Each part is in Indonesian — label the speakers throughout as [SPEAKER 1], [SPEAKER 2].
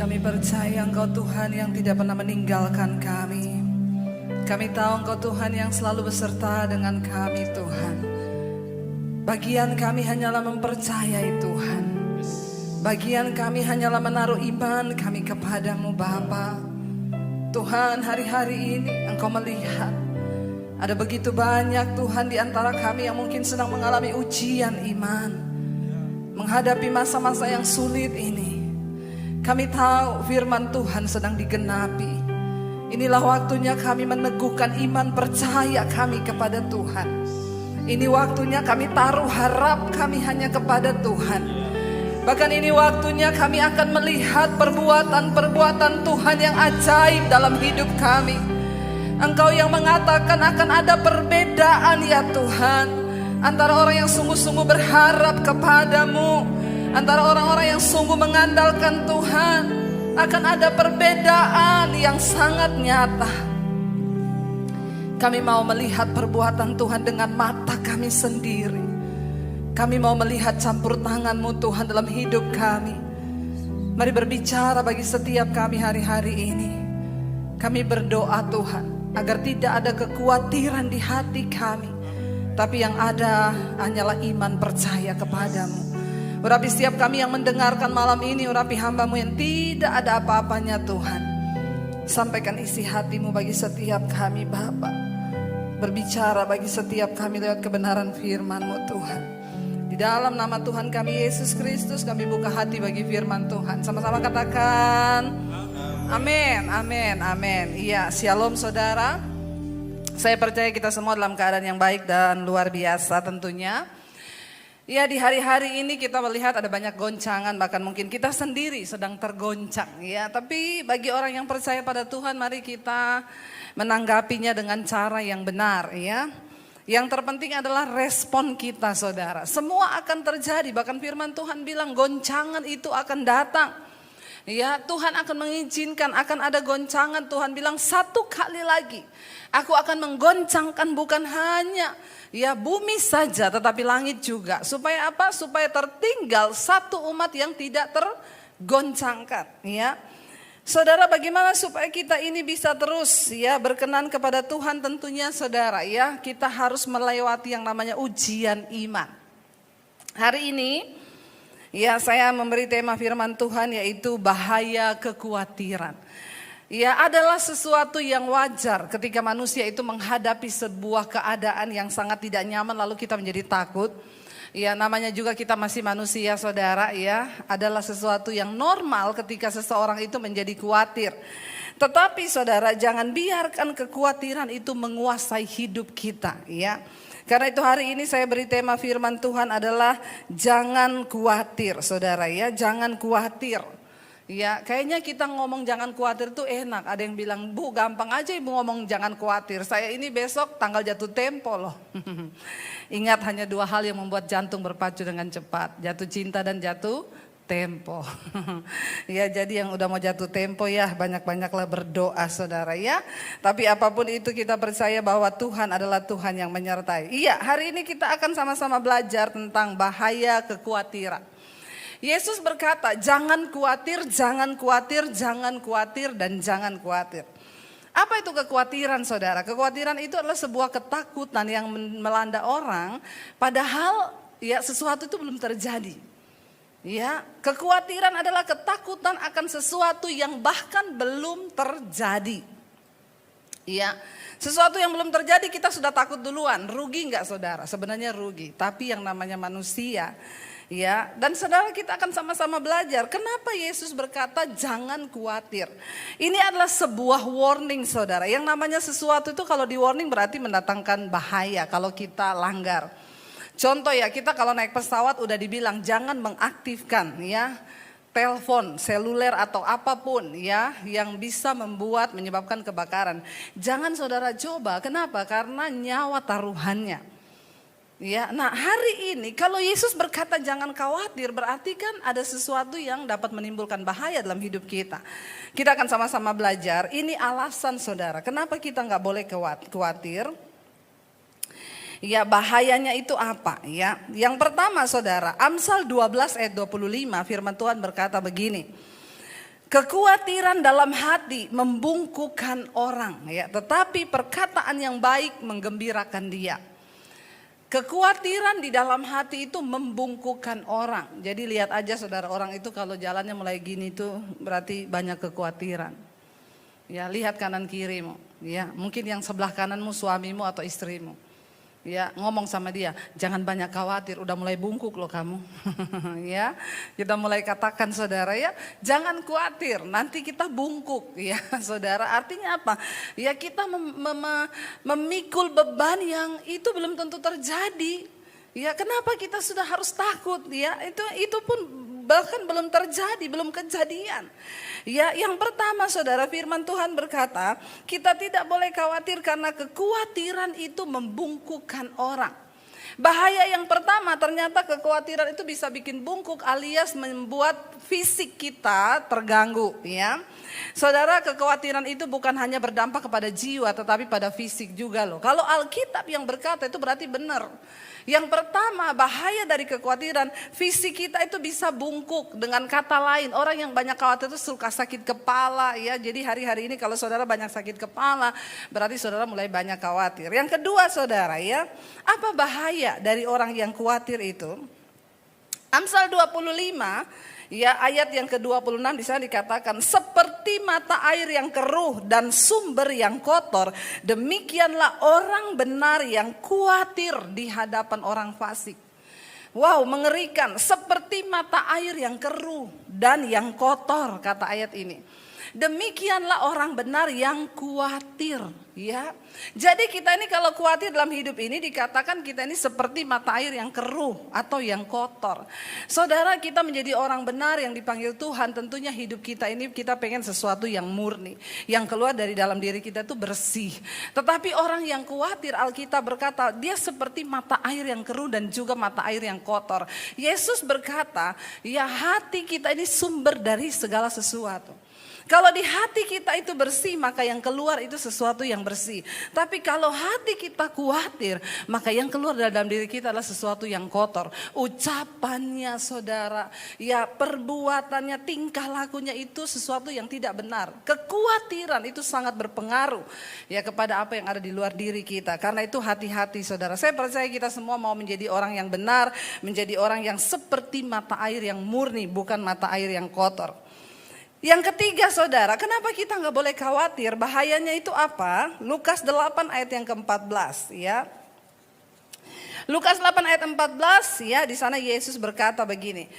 [SPEAKER 1] Kami percaya Engkau Tuhan yang tidak pernah meninggalkan kami. Kami tahu Engkau Tuhan yang selalu beserta dengan kami Tuhan. Bagian kami hanyalah mempercayai Tuhan. Bagian kami hanyalah menaruh iman kami kepadamu Bapa. Tuhan, hari-hari ini Engkau melihat ada begitu banyak Tuhan di antara kami yang mungkin sedang mengalami ujian iman, menghadapi masa-masa yang sulit ini. Kami tahu firman Tuhan sedang digenapi. Inilah waktunya kami meneguhkan iman percaya kami kepada Tuhan. Ini waktunya kami taruh harap kami hanya kepada Tuhan. Bahkan ini waktunya kami akan melihat perbuatan-perbuatan Tuhan yang ajaib dalam hidup kami. Engkau yang mengatakan akan ada perbedaan ya Tuhan, antara orang yang sungguh-sungguh berharap kepadamu, antara orang-orang yang sungguh mengandalkan Tuhan. Akan ada perbedaan yang sangat nyata. Kami mau melihat perbuatan Tuhan dengan mata kami sendiri. Kami mau melihat campur tangan-Mu Tuhan dalam hidup kami. Mari berbicara bagi setiap kami hari-hari ini. Kami berdoa Tuhan agar tidak ada kekhawatiran di hati kami, tapi yang ada hanyalah iman percaya kepadamu. Urapi setiap kami yang mendengarkan malam ini, urapi hamba-Mu yang tidak ada apa-apanya Tuhan. Sampaikan isi hati-Mu bagi setiap kami Bapa. Berbicara bagi setiap kami lewat kebenaran firman-Mu Tuhan. Di dalam nama Tuhan kami Yesus Kristus kami buka hati bagi firman Tuhan. Sama-sama katakan amin, amin, amin. Iya, shalom saudara. Saya percaya kita semua dalam keadaan yang baik dan luar biasa tentunya. Ya, di hari-hari ini kita melihat ada banyak goncangan, bahkan mungkin kita sendiri sedang tergoncang ya. Tapi bagi orang yang percaya pada Tuhan, mari kita menanggapinya dengan cara yang benar ya. Yang terpenting adalah respon kita saudara. Semua akan terjadi, bahkan firman Tuhan bilang goncangan itu akan datang. Ya, Tuhan akan mengizinkan akan ada goncangan. Tuhan bilang satu kali lagi aku akan menggoncangkan bukan hanya ya bumi saja tetapi langit juga. Supaya apa? Supaya tertinggal satu umat yang tidak tergoncangkan ya. Saudara, bagaimana supaya kita ini bisa terus ya berkenan kepada Tuhan? Tentunya saudara ya, kita harus melewati yang namanya ujian iman. Hari ini ya saya memberi tema firman Tuhan yaitu bahaya kekhawatiran. Ya, adalah sesuatu yang wajar ketika manusia itu menghadapi sebuah keadaan yang sangat tidak nyaman lalu kita menjadi takut. Ya, namanya juga kita masih manusia saudara ya. Adalah sesuatu yang normal ketika seseorang itu menjadi khawatir. Tetapi saudara, jangan biarkan kekhawatiran itu menguasai hidup kita ya. Karena itu hari ini saya beri tema firman Tuhan adalah jangan khawatir saudara ya. Jangan khawatir. Ya, kayaknya kita ngomong jangan khawatir tuh enak. Ada yang bilang, Bu gampang aja Ibu ngomong jangan khawatir. Saya ini besok tanggal jatuh tempo loh. Ingat hanya dua hal yang membuat jantung berpacu dengan cepat. Jatuh cinta dan jatuh tempo. Ya, jadi yang udah mau jatuh tempo ya banyak-banyaklah berdoa saudara ya. Tapi apapun itu kita percaya bahwa Tuhan adalah Tuhan yang menyertai. Iya, hari ini kita akan sama-sama belajar tentang bahaya kekhawatiran. Yesus berkata, jangan khawatir, jangan khawatir, jangan khawatir, dan jangan khawatir. Apa itu kekhawatiran saudara? Kekhawatiran itu adalah sebuah ketakutan yang melanda orang padahal ya sesuatu itu belum terjadi. Ya, kekhawatiran adalah ketakutan akan sesuatu yang bahkan belum terjadi. Ya, sesuatu yang belum terjadi kita sudah takut duluan. Rugi enggak saudara? Sebenarnya rugi, tapi yang namanya manusia. Ya, dan saudara kita akan sama-sama belajar kenapa Yesus berkata jangan khawatir. Ini adalah sebuah warning saudara. Yang namanya sesuatu itu kalau di warning berarti mendatangkan bahaya kalau kita langgar. Contoh ya, kita kalau naik pesawat udah dibilang jangan mengaktifkan ya telepon seluler atau apapun ya yang bisa menyebabkan kebakaran. Jangan saudara coba. Kenapa? Karena nyawa taruhannya. Ya, nah hari ini kalau Yesus berkata jangan khawatir berarti kan ada sesuatu yang dapat menimbulkan bahaya dalam hidup kita. Kita akan sama-sama belajar. Ini alasan saudara, kenapa kita nggak boleh khawatir? Ya, bahayanya itu apa ya? Yang pertama saudara, Amsal 12 ayat 25 firman Tuhan berkata begini. Kekhawatiran dalam hati membungkukkan orang, ya, tetapi perkataan yang baik menggembirakan dia. Kekhawatiran di dalam hati itu membungkukkan orang. Jadi lihat aja saudara, orang itu kalau jalannya mulai gini tuh berarti banyak kekhawatiran. Ya, lihat kanan kirimu, ya, mungkin yang sebelah kananmu suamimu atau istrimu. Ya, ngomong sama dia, jangan banyak khawatir, udah mulai bungkuk loh kamu. Ya, kita mulai katakan saudara, ya, jangan khawatir, nanti kita bungkuk, ya, saudara. Artinya apa? Ya, kita memikul beban yang itu belum tentu terjadi. Ya, kenapa kita sudah harus takut? Ya, itu pun bahkan belum terjadi, belum kejadian. Ya, yang pertama saudara, firman Tuhan berkata, kita tidak boleh khawatir karena kekhawatiran itu membungkukkan orang. Bahaya yang pertama, ternyata kekhawatiran itu bisa bikin bungkuk alias membuat fisik kita terganggu, ya. Saudara, kekhawatiran itu bukan hanya berdampak kepada jiwa tetapi pada fisik juga loh. Kalau Alkitab yang berkata itu berarti benar. Yang pertama, bahaya dari kekhawatiran, fisik kita itu bisa bungkuk. Dengan kata lain, orang yang banyak khawatir itu suka sakit kepala, ya. Jadi hari-hari ini kalau saudara banyak sakit kepala, berarti saudara mulai banyak khawatir. Yang kedua saudara, ya, apa bahaya dari orang yang khawatir itu? Amsal 25, ya, ayat yang ke-26 di sana dikatakan, seperti mata air yang keruh dan sumber yang kotor, demikianlah orang benar yang khawatir di hadapan orang fasik. Wow, mengerikan, seperti mata air yang keruh dan yang kotor, kata ayat ini. Demikianlah orang benar yang khawatir, ya. Jadi kita ini kalau khawatir dalam hidup ini dikatakan kita ini seperti mata air yang keruh atau yang kotor. Saudara, kita menjadi orang benar yang dipanggil Tuhan, tentunya hidup kita ini kita pengen sesuatu yang murni, yang keluar dari dalam diri kita itu bersih. Tetapi orang yang khawatir, Alkitab berkata dia seperti mata air yang keruh dan juga mata air yang kotor. Yesus berkata, ya, hati kita ini sumber dari segala sesuatu. Kalau di hati kita itu bersih, maka yang keluar itu sesuatu yang bersih. Tapi kalau hati kita khawatir, maka yang keluar dalam diri kita adalah sesuatu yang kotor. Ucapannya saudara, ya, perbuatannya, tingkah lakunya itu sesuatu yang tidak benar. Kekhawatiran itu sangat berpengaruh, ya, kepada apa yang ada di luar diri kita. Karena itu hati-hati saudara. Saya percaya kita semua mau menjadi orang yang benar, menjadi orang yang seperti mata air yang murni, bukan mata air yang kotor. Yang ketiga saudara, kenapa kita nggak boleh khawatir? Bahayanya itu apa? Lukas 8 ayat yang ke-14, ya. Lukas 8 ayat 14, ya, di sana Yesus berkata begini.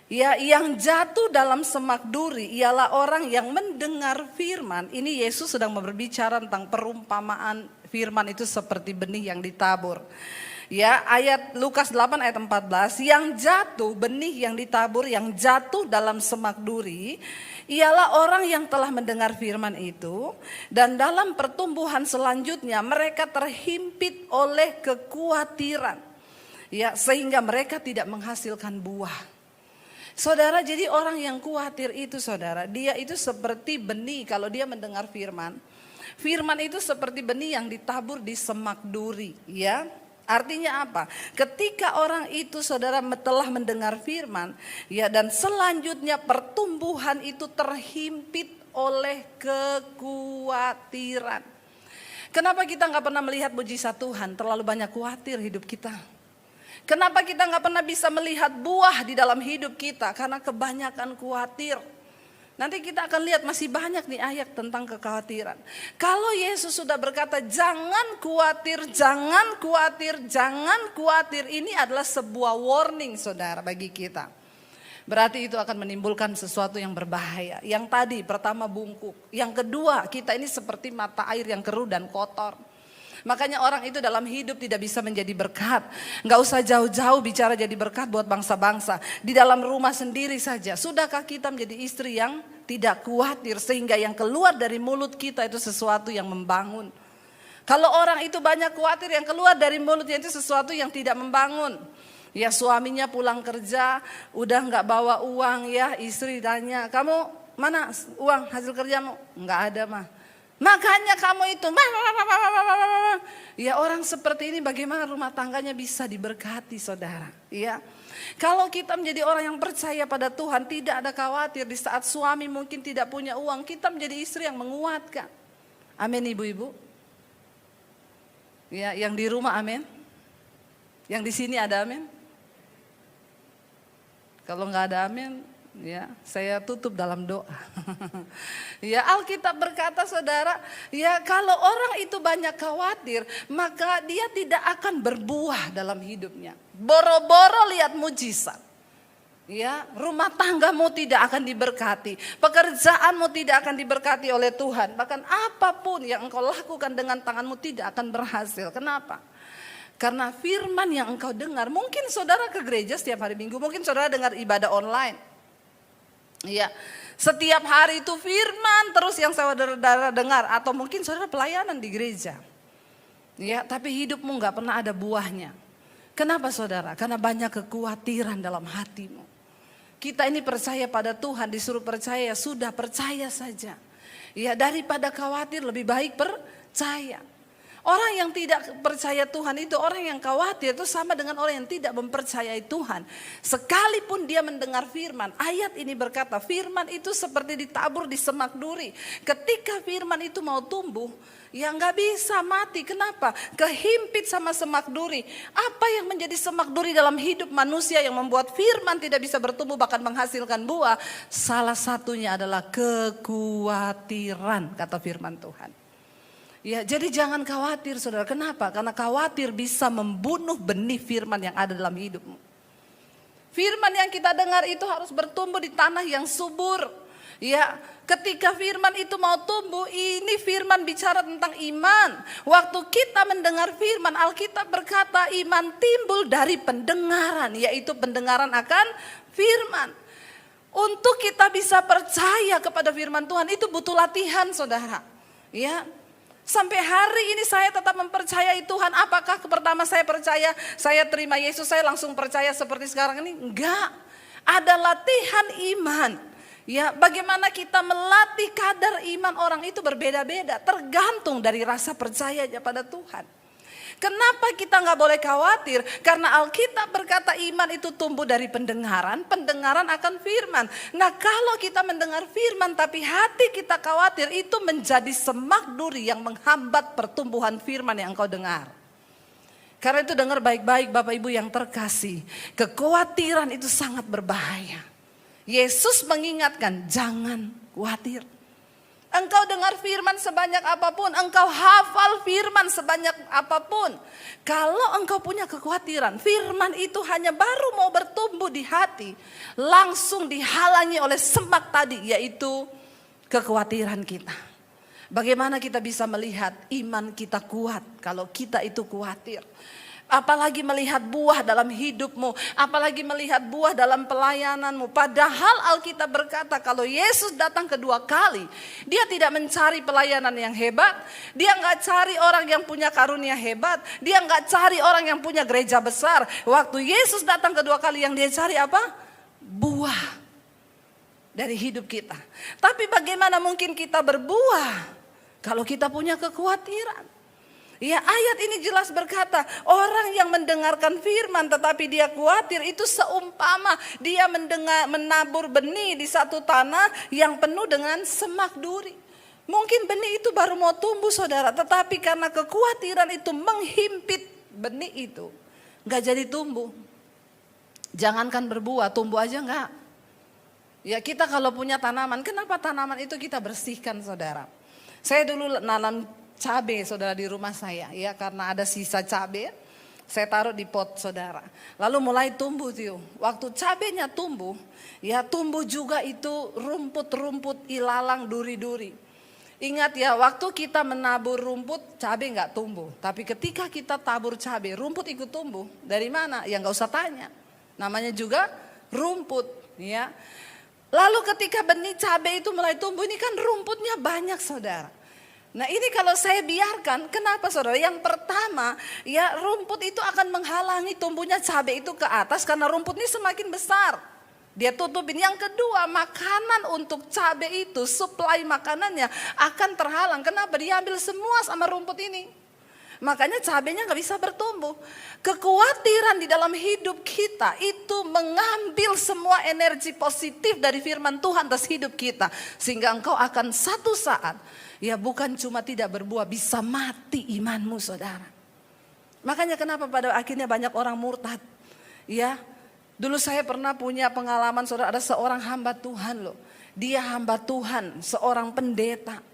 [SPEAKER 1] Ya, yang jatuh dalam semak duri ialah orang yang mendengar firman. Ini Yesus sedang berbicara tentang perumpamaan firman itu seperti benih yang ditabur. Ya, ayat Lukas 8 ayat 14, yang jatuh, benih yang ditabur, yang jatuh dalam semak duri ialah orang yang telah mendengar firman itu dan dalam pertumbuhan selanjutnya mereka terhimpit oleh kekhawatiran, ya, sehingga mereka tidak menghasilkan buah. Saudara, jadi orang yang khawatir itu saudara, dia itu seperti benih. Kalau dia mendengar firman, firman itu seperti benih yang ditabur di semak duri, ya. Artinya apa? Ketika orang itu saudara telah mendengar firman, ya, dan selanjutnya pertumbuhan itu terhimpit oleh kekhawatiran. Kenapa kita nggak pernah melihat mujizat Tuhan? Terlalu banyak khawatir hidup kita. Kenapa kita nggak pernah bisa melihat buah di dalam hidup kita? Karena kebanyakan khawatir. Nanti kita akan lihat masih banyak nih ayat tentang kekhawatiran. Kalau Yesus sudah berkata jangan khawatir, jangan khawatir, jangan khawatir, ini adalah sebuah warning saudara bagi kita. Berarti itu akan menimbulkan sesuatu yang berbahaya. Yang tadi pertama bungkuk, yang kedua kita ini seperti mata air yang keruh dan kotor. Makanya orang itu dalam hidup tidak bisa menjadi berkat. Gak usah jauh-jauh bicara jadi berkat buat bangsa-bangsa. Di dalam rumah sendiri saja. Sudahkah kita menjadi istri yang tidak khawatir sehingga yang keluar dari mulut kita itu sesuatu yang membangun? Kalau orang itu banyak khawatir, yang keluar dari mulutnya itu sesuatu yang tidak membangun. Ya, suaminya pulang kerja udah gak bawa uang, ya, istri tanya, kamu mana uang hasil kerjamu? Gak ada mah. Makanya kamu itu, ya, orang seperti ini bagaimana rumah tangganya bisa diberkati saudara, ya. Kalau kita menjadi orang yang percaya pada Tuhan, tidak ada khawatir di saat suami mungkin tidak punya uang, kita menjadi istri yang menguatkan. Amin ibu-ibu. Ya, yang di rumah amin. Yang di sini ada amin. Kalau nggak ada amin, ya saya tutup dalam doa. Ya Alkitab berkata saudara, ya kalau orang itu banyak khawatir, maka dia tidak akan berbuah dalam hidupnya. Boro-boro lihat mujizat. Ya, rumah tanggamu tidak akan diberkati, pekerjaanmu tidak akan diberkati oleh Tuhan. Bahkan apapun yang engkau lakukan dengan tanganmu tidak akan berhasil. Kenapa? Karena firman yang engkau dengar, mungkin saudara ke gereja setiap hari Minggu, mungkin saudara dengar ibadah online. Ya, setiap hari itu firman terus yang saudara dengar, atau mungkin saudara pelayanan di gereja. Ya, tapi hidupmu nggak pernah ada buahnya. Kenapa saudara? Karena banyak kekhawatiran dalam hatimu. Kita ini percaya pada Tuhan, disuruh percaya, sudah percaya saja. Ya, daripada khawatir lebih baik percaya. Orang yang tidak percaya Tuhan itu, orang yang khawatir itu sama dengan orang yang tidak mempercayai Tuhan. Sekalipun dia mendengar firman, ayat ini berkata firman itu seperti ditabur di semak duri. Ketika firman itu mau tumbuh, ya nggak bisa mati. Kenapa? Kehimpit sama semak duri. Apa yang menjadi semak duri dalam hidup manusia yang membuat firman tidak bisa bertumbuh bahkan menghasilkan buah? Salah satunya adalah kekhawatiran, kata firman Tuhan. Ya, jadi jangan khawatir saudara. Kenapa? Karena khawatir bisa membunuh benih firman yang ada dalam hidupmu. Firman yang kita dengar itu harus bertumbuh di tanah yang subur. Ya, ketika firman itu mau tumbuh, ini firman bicara tentang iman. Waktu kita mendengar firman, Alkitab berkata iman timbul dari pendengaran, yaitu pendengaran akan firman. Untuk kita bisa percaya kepada firman Tuhan itu butuh latihan saudara. Ya. Sampai hari ini saya tetap mempercayai Tuhan. Apakah pertama saya percaya, saya terima Yesus, saya langsung percaya seperti sekarang ini? Enggak. Ada latihan iman. Ya, bagaimana kita melatih kadar iman orang itu berbeda-beda, tergantung dari rasa percayanya pada Tuhan. Kenapa kita nggak boleh khawatir? Karena Alkitab berkata iman itu tumbuh dari pendengaran, pendengaran akan firman. Nah, kalau kita mendengar firman tapi hati kita khawatir, itu menjadi semak duri yang menghambat pertumbuhan firman yang engkau dengar. Karena itu dengar baik-baik Bapak Ibu yang terkasih, kekhawatiran itu sangat berbahaya. Yesus mengingatkan, jangan khawatir. Engkau dengar firman sebanyak apapun, engkau hafal firman sebanyak apapun. Kalau engkau punya kekhawatiran, firman itu hanya baru mau bertumbuh di hati, langsung dihalangi oleh semak tadi, yaitu kekhawatiran kita. Bagaimana kita bisa melihat iman kita kuat kalau kita itu khawatir? Apalagi melihat buah dalam hidupmu, apalagi melihat buah dalam pelayananmu. Padahal Alkitab berkata kalau Yesus datang kedua kali, dia tidak mencari pelayanan yang hebat, dia nggak cari orang yang punya karunia hebat, dia nggak cari orang yang punya gereja besar. Waktu Yesus datang kedua kali yang dia cari apa? Buah dari hidup kita. Tapi bagaimana mungkin kita berbuah kalau kita punya kekhawatiran? Ya, ayat ini jelas berkata orang yang mendengarkan firman tetapi dia khawatir itu seumpama dia menabur benih di satu tanah yang penuh dengan semak duri. Mungkin benih itu baru mau tumbuh saudara, tetapi karena kekhawatiran itu menghimpit benih itu, gak jadi tumbuh. Jangankan berbuah, tumbuh aja enggak. Ya, kita kalau punya tanaman, kenapa tanaman itu kita bersihkan saudara? Saya dulu nanam cabai saudara di rumah saya, ya karena ada sisa cabai, saya taruh di pot saudara. Lalu mulai tumbuh tuh. Waktu cabainya tumbuh, ya tumbuh juga itu rumput-rumput ilalang, duri-duri. Ingat ya, waktu kita menabur rumput, cabai nggak tumbuh. Tapi ketika kita tabur cabai, rumput ikut tumbuh. Dari mana? Ya nggak usah tanya. Namanya juga rumput, ya. Lalu ketika benih cabai itu mulai tumbuh, ini kan rumputnya banyak saudara. Nah ini kalau saya biarkan, kenapa saudara? Yang pertama, ya rumput itu akan menghalangi tumbuhnya cabai itu ke atas karena rumput ini semakin besar. Dia tutupin. Yang kedua, makanan untuk cabai itu, suplai makanannya akan terhalang. Kenapa? Diambil semua sama rumput ini. Makanya cabenya gak bisa bertumbuh. Kekhawatiran di dalam hidup kita itu mengambil semua energi positif dari firman Tuhan atas hidup kita. Sehingga engkau akan satu saat, ya bukan cuma tidak berbuah, bisa mati imanmu saudara. Makanya kenapa pada akhirnya banyak orang murtad. Ya, dulu saya pernah punya pengalaman saudara, ada seorang hamba Tuhan loh. Dia hamba Tuhan, seorang pendeta.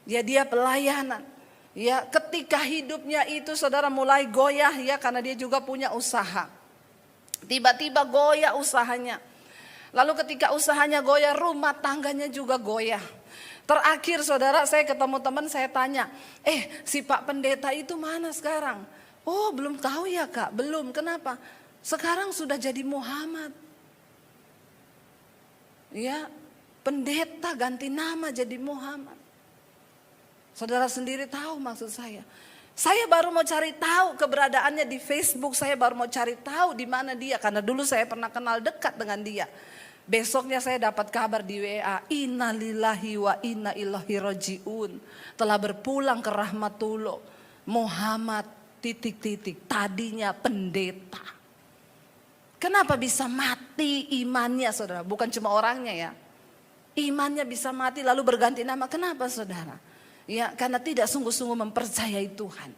[SPEAKER 1] Ya dia pelayanan. Ya ketika hidupnya itu saudara mulai goyah ya karena dia juga punya usaha. Tiba-tiba goyah usahanya. Lalu ketika usahanya goyah, rumah tangganya juga goyah. Terakhir saudara saya ketemu teman, saya tanya, si Pak Pendeta itu mana sekarang? Oh belum tahu ya Kak, belum. Kenapa? Sekarang sudah jadi Muhammad. Ya, pendeta ganti nama jadi Muhammad. Saudara sendiri tahu maksud saya. Saya baru mau cari tahu keberadaannya di Facebook, saya baru mau cari tahu di mana dia karena dulu saya pernah kenal dekat dengan dia. Besoknya saya dapat kabar di WA, innalillahi wa inna ilaihi rajiun. Telah berpulang ke rahmatullah. Muhammad ... tadinya pendeta. Kenapa bisa mati imannya saudara? Bukan cuma orangnya ya. Imannya bisa mati lalu berganti nama. Kenapa saudara? Ya karena tidak sungguh-sungguh mempercayai Tuhan.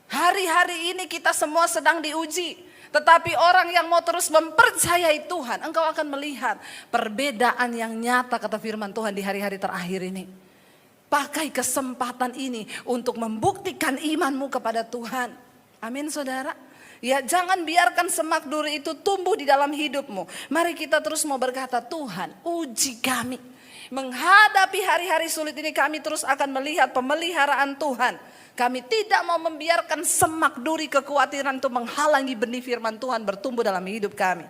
[SPEAKER 1] Hari-hari ini kita semua sedang diuji. Tetapi orang yang mau terus mempercayai Tuhan, engkau akan melihat perbedaan yang nyata kata firman Tuhan di hari-hari terakhir ini. Pakai kesempatan ini untuk membuktikan imanmu kepada Tuhan. Amin saudara. Ya jangan biarkan semak duri itu tumbuh di dalam hidupmu. Mari kita terus mau berkata, Tuhan uji kami. Menghadapi hari-hari sulit ini kami terus akan melihat pemeliharaan Tuhan. Kami tidak mau membiarkan semak duri kekhawatiran itu menghalangi benih firman Tuhan bertumbuh dalam hidup kami.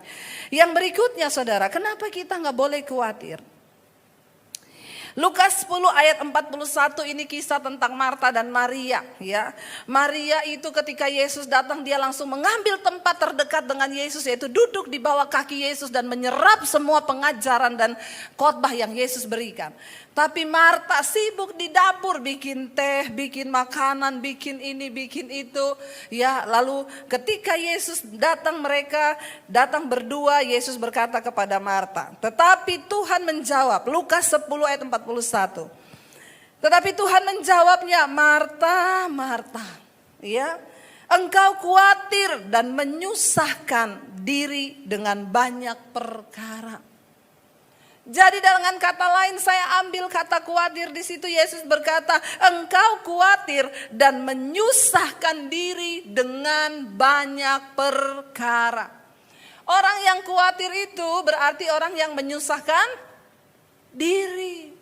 [SPEAKER 1] Yang berikutnya saudara, kenapa kita gak boleh khawatir? Lukas 10 ayat 41 ini kisah tentang Marta dan Maria ya. Maria itu ketika Yesus datang dia langsung mengambil tempat terdekat dengan Yesus, yaitu duduk di bawah kaki Yesus dan menyerap semua pengajaran dan khotbah yang Yesus berikan. Tapi Marta sibuk di dapur bikin teh, bikin makanan, bikin ini, bikin itu. Ya, lalu ketika Yesus datang mereka datang berdua, Yesus berkata kepada Marta. Tetapi Tuhan menjawab, Lukas 10 ayat 41. Tetapi Tuhan menjawabnya, Marta, Marta, ya, engkau khawatir dan menyusahkan diri dengan banyak perkara. Jadi dengan kata lain saya ambil kata khawatir di situ. Yesus berkata, engkau khawatir dan menyusahkan diri dengan banyak perkara. Orang yang khawatir itu berarti orang yang menyusahkan diri.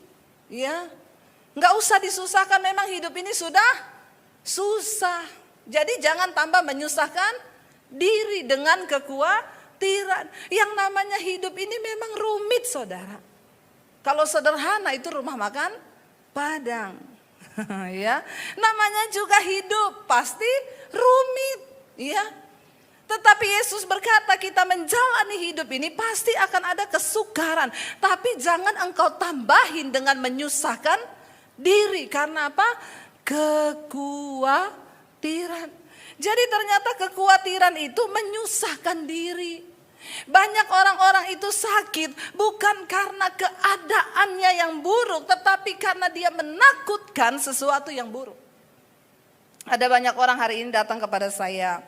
[SPEAKER 1] Ya, nggak usah disusahkan. Memang hidup ini sudah susah. Jadi jangan tambah menyusahkan diri dengan kekuatan. Yang namanya hidup ini memang rumit saudara. Kalau sederhana itu rumah makan Padang. Ya, namanya juga hidup pasti rumit. Ya, tetapi Yesus berkata kita menjalani hidup ini pasti akan ada kesukaran. Tapi jangan engkau tambahin dengan menyusahkan diri. Karena apa? Kekhawatiran. Jadi ternyata kekhawatiran itu menyusahkan diri. Banyak orang-orang itu sakit bukan karena keadaannya yang buruk, tetapi karena dia menakutkan sesuatu yang buruk. Ada banyak orang hari ini datang kepada saya,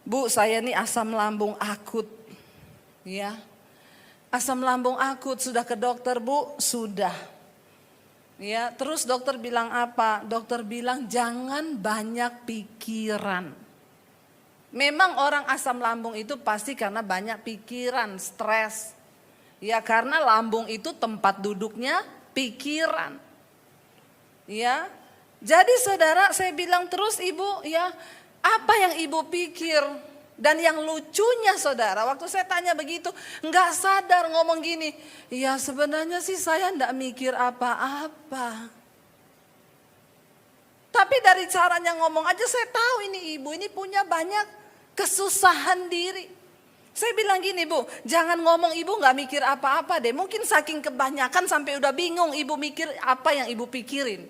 [SPEAKER 1] Bu, saya ini asam lambung akut. Ya, asam lambung akut, sudah ke dokter Bu? Sudah. Ya, terus dokter bilang apa? Dokter bilang jangan banyak pikiran. Memang orang asam lambung itu pasti karena banyak pikiran, stres. Ya, karena lambung itu tempat duduknya pikiran. Ya. Jadi saudara, saya bilang terus Ibu, ya, apa yang Ibu pikir? Dan yang lucunya saudara, waktu saya tanya begitu, enggak sadar ngomong gini, ya sebenarnya sih saya enggak mikir apa-apa. Tapi dari caranya ngomong aja saya tahu ini Ibu ini punya banyak kesusahan diri. Saya bilang gini Bu, jangan ngomong Ibu gak mikir apa-apa deh. Mungkin saking kebanyakan sampai udah bingung Ibu mikir apa yang Ibu pikirin.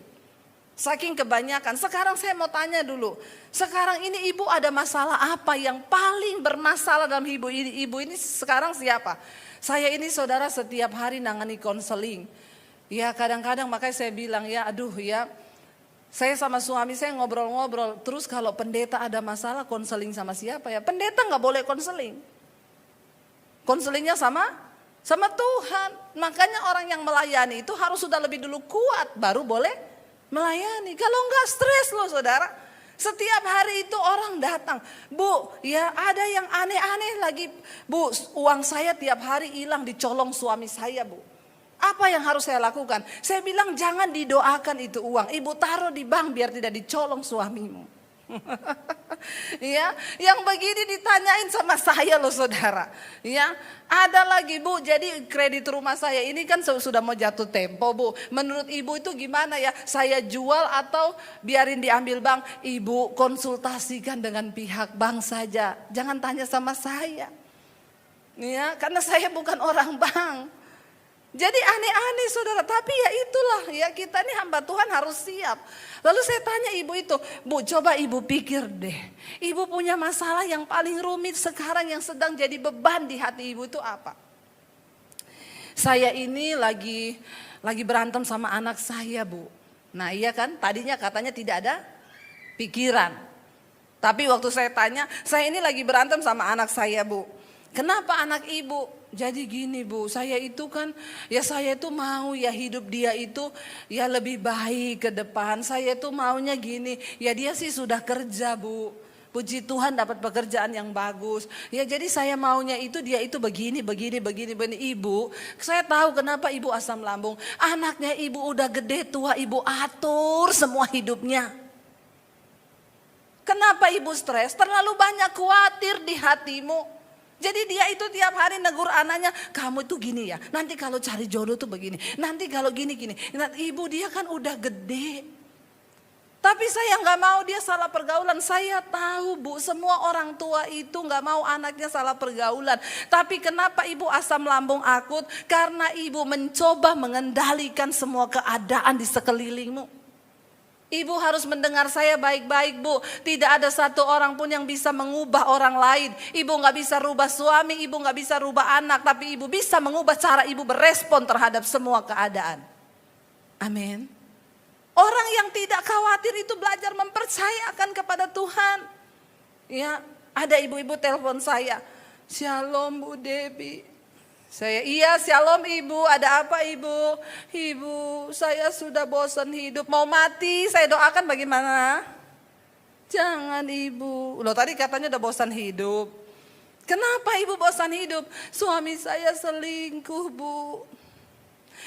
[SPEAKER 1] Saking kebanyakan. Sekarang saya mau tanya dulu. Sekarang ini ibu ada masalah apa yang paling bermasalah dalam ibu ini? Ibu ini sekarang siapa? Saya ini saudara setiap hari nangani konseling. Ya kadang-kadang makanya saya bilang ya aduh ya. Saya sama suami saya ngobrol-ngobrol. Terus kalau pendeta ada masalah konseling sama siapa ya? Pendeta gak boleh konseling. Konselingnya sama Tuhan. Makanya orang yang melayani itu harus sudah lebih dulu kuat. Baru boleh melayani. Kalau enggak stres loh saudara. Setiap hari itu orang datang. Bu ya ada yang aneh-aneh lagi. Bu uang saya tiap hari hilang dicolong suami saya bu. Apa yang harus saya lakukan? Saya bilang jangan didoakan itu uang. Ibu taruh di bank biar tidak dicolong suamimu. Ya, yang begini ditanyain sama saya loh saudara. Ya, ada lagi bu. Jadi kredit rumah saya ini kan sudah mau jatuh tempo bu. Menurut ibu itu gimana ya? Saya jual atau biarin diambil bank? Ibu konsultasikan dengan pihak bank saja. Jangan tanya sama saya. Ya, karena saya bukan orang bank. Jadi aneh-aneh saudara, tapi ya itulah ya kita ini hamba Tuhan harus siap. Lalu saya tanya ibu itu, bu coba ibu pikir deh. Ibu punya masalah yang paling rumit sekarang yang sedang jadi beban di hati ibu itu apa? Saya ini lagi berantem sama anak saya bu. Nah iya kan tadinya katanya tidak ada pikiran. Tapi waktu saya tanya, saya ini lagi berantem sama anak saya bu. Kenapa anak ibu? Jadi gini bu, saya itu kan, ya saya itu mau ya hidup dia itu ya lebih baik ke depan. Saya itu maunya gini, ya dia sih sudah kerja bu. Puji Tuhan dapat pekerjaan yang bagus. Ya jadi saya maunya itu dia itu begini. Ibu, saya tahu kenapa ibu asam lambung. Anaknya ibu udah gede tua, ibu atur semua hidupnya. Kenapa ibu stres? Terlalu banyak khawatir di hatimu. Jadi dia itu tiap hari negur anaknya, kamu itu gini ya, nanti kalau cari jodoh tuh begini, nanti kalau gini. Nah, ibu dia kan udah gede. Tapi saya gak mau dia salah pergaulan. Saya tahu bu, semua orang tua itu gak mau anaknya salah pergaulan. Tapi kenapa ibu asam lambung akut? Karena ibu mencoba mengendalikan semua keadaan di sekelilingmu. Ibu harus mendengar saya baik-baik bu. Tidak ada satu orang pun yang bisa mengubah orang lain. Ibu gak bisa rubah suami, ibu gak bisa rubah anak. Tapi ibu bisa mengubah cara ibu berespon terhadap semua keadaan. Amin. Orang yang tidak khawatir itu belajar mempercayakan kepada Tuhan. Ya, ada ibu-ibu telepon saya. Shalom Bu Debbie. Saya, iya shalom ibu, ada apa ibu? Ibu, saya sudah bosan hidup, mau mati, saya doakan bagaimana? Jangan ibu, loh tadi katanya udah bosan hidup. Kenapa ibu bosan hidup? Suami saya selingkuh bu.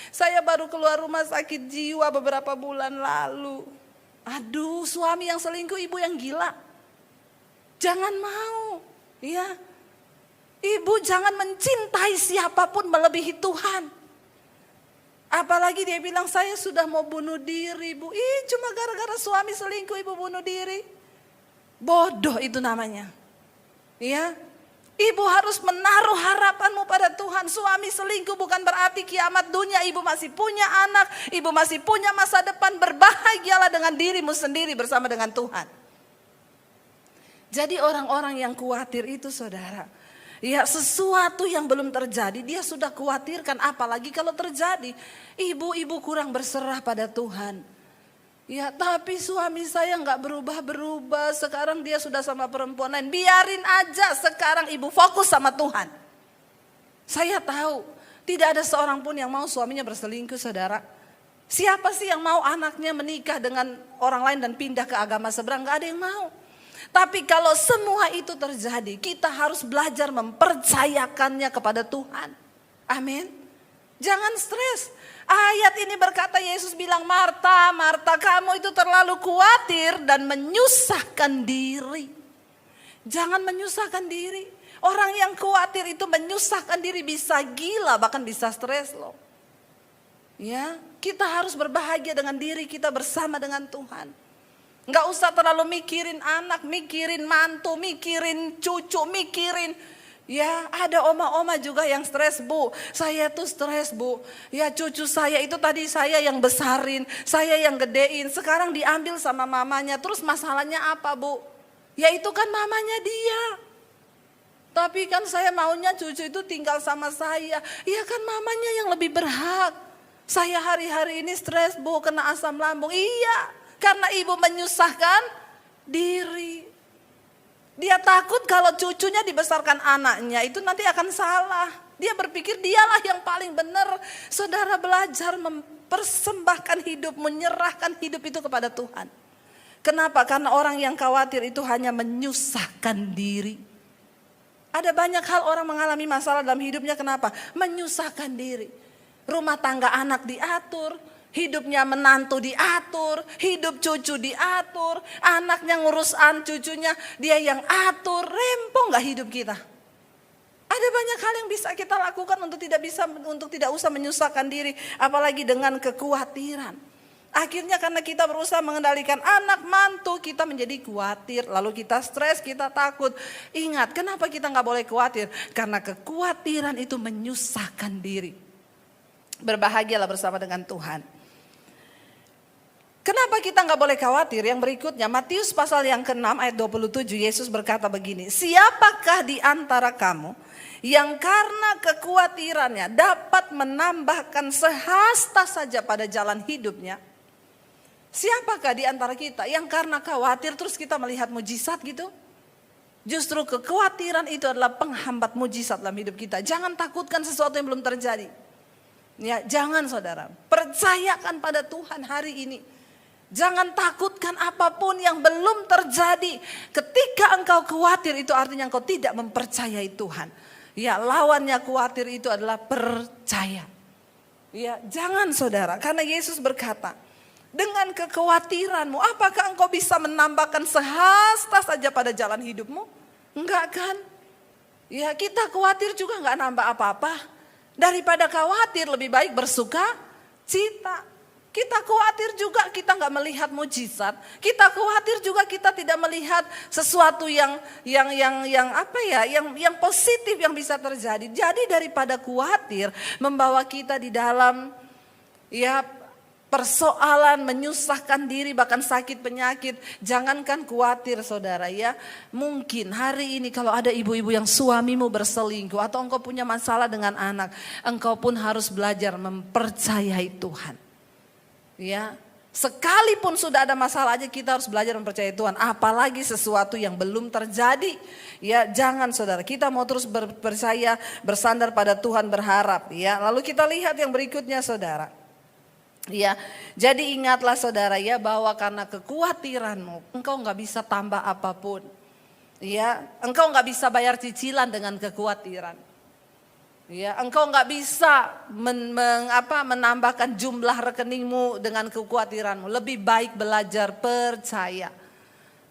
[SPEAKER 1] Saya baru keluar rumah sakit jiwa beberapa bulan lalu. Aduh, suami yang selingkuh ibu yang gila. Jangan mau, ya. Ibu jangan mencintai siapapun melebihi Tuhan. Apalagi dia bilang saya sudah mau bunuh diri bu. Cuma gara-gara suami selingkuh ibu bunuh diri. Bodoh itu namanya. Ya, ibu harus menaruh harapanmu pada Tuhan. Suami selingkuh bukan berarti kiamat dunia. Ibu masih punya anak, ibu masih punya masa depan. Berbahagialah dengan dirimu sendiri bersama dengan Tuhan. Jadi orang-orang yang khawatir itu saudara, ya sesuatu yang belum terjadi dia sudah khawatirkan, apalagi kalau terjadi. Ibu-ibu kurang berserah pada Tuhan. Ya tapi suami saya gak berubah-berubah, sekarang dia sudah sama perempuan lain. Biarin aja, sekarang ibu fokus sama Tuhan. Saya tahu tidak ada seorang pun yang mau suaminya berselingkuh saudara. Siapa sih yang mau anaknya menikah dengan orang lain dan pindah ke agama seberang? Gak ada yang mau. Tapi kalau semua itu terjadi, kita harus belajar mempercayakannya kepada Tuhan. Amin. Jangan stres. Ayat ini berkata, Yesus bilang, Marta, Marta, kamu itu terlalu khawatir dan menyusahkan diri. Jangan menyusahkan diri. Orang yang khawatir itu menyusahkan diri, bisa gila, bahkan bisa stres loh. Ya, kita harus berbahagia dengan diri kita bersama dengan Tuhan. Nggak usah terlalu mikirin anak, mikirin mantu, mikirin cucu, mikirin. Ya, ada oma-oma juga yang stres, Bu. Saya tuh stres, Bu. Ya, cucu saya itu tadi saya yang besarin, saya yang gedein. Sekarang diambil sama mamanya. Terus masalahnya apa, Bu? Ya itu kan mamanya dia. Tapi kan saya maunya cucu itu tinggal sama saya. Ya kan mamanya yang lebih berhak. Saya hari-hari ini stres, Bu, kena asam lambung. Iya, karena ibu menyusahkan diri. Dia takut kalau cucunya dibesarkan anaknya itu nanti akan salah. Dia berpikir dialah yang paling benar. Saudara, belajar mempersembahkan hidup, menyerahkan hidup itu kepada Tuhan. Kenapa? Karena orang yang khawatir itu hanya menyusahkan diri. Ada banyak hal orang mengalami masalah dalam hidupnya, kenapa? Menyusahkan diri. Rumah tangga anak diatur, hidupnya menantu diatur, hidup cucu diatur, anaknya ngurusan cucunya dia yang atur, rempong gak hidup kita? Ada banyak hal yang bisa kita lakukan untuk tidak usah menyusahkan diri, apalagi dengan kekhawatiran. Akhirnya karena kita berusaha mengendalikan anak mantu, kita menjadi khawatir, lalu kita stres, kita takut. Ingat, kenapa kita gak boleh khawatir? Karena kekhawatiran itu menyusahkan diri. Berbahagialah bersama dengan Tuhan. Kenapa kita gak boleh khawatir? Yang berikutnya, Matius pasal yang ke-6 ayat 27, Yesus berkata begini. Siapakah di antara kamu yang karena kekhawatirannya dapat menambahkan sehasta saja pada jalan hidupnya? Siapakah di antara kita yang karena khawatir terus kita melihat mujizat gitu? Justru kekhawatiran itu adalah penghambat mujizat dalam hidup kita. Jangan takutkan sesuatu yang belum terjadi. Ya, jangan saudara, percayakan pada Tuhan hari ini. Jangan takutkan apapun yang belum terjadi. Ketika engkau khawatir itu artinya engkau tidak mempercayai Tuhan. Ya, lawannya khawatir itu adalah percaya. Ya, jangan saudara, karena Yesus berkata, dengan kekhawatiranmu apakah engkau bisa menambahkan sehasta saja pada jalan hidupmu? Enggak kan? Ya, kita khawatir juga enggak nambah apa-apa. Daripada khawatir lebih baik bersuka cita. Kita khawatir juga kita nggak melihat mujizat. Kita khawatir juga kita tidak melihat sesuatu yang positif yang bisa terjadi. Jadi daripada khawatir membawa kita di dalam persoalan, menyusahkan diri, bahkan sakit penyakit. Jangankan khawatir saudara ya. Mungkin hari ini kalau ada ibu-ibu yang suamimu berselingkuh atau engkau punya masalah dengan anak, engkau pun harus belajar mempercayai Tuhan. Ya, sekalipun sudah ada masalah aja kita harus belajar mempercayai Tuhan. Apalagi sesuatu yang belum terjadi. Ya, jangan saudara, kita mau terus percaya, bersandar pada Tuhan, berharap. Ya, lalu kita lihat yang berikutnya saudara. Ya, jadi ingatlah saudara ya bahwa karena kekhawatiranmu engkau nggak bisa tambah apapun. Ya, engkau nggak bisa bayar cicilan dengan kekhawatiran. Ya, engkau nggak bisa menambahkan jumlah rekeningmu dengan kekhawatiranmu. Lebih baik belajar percaya.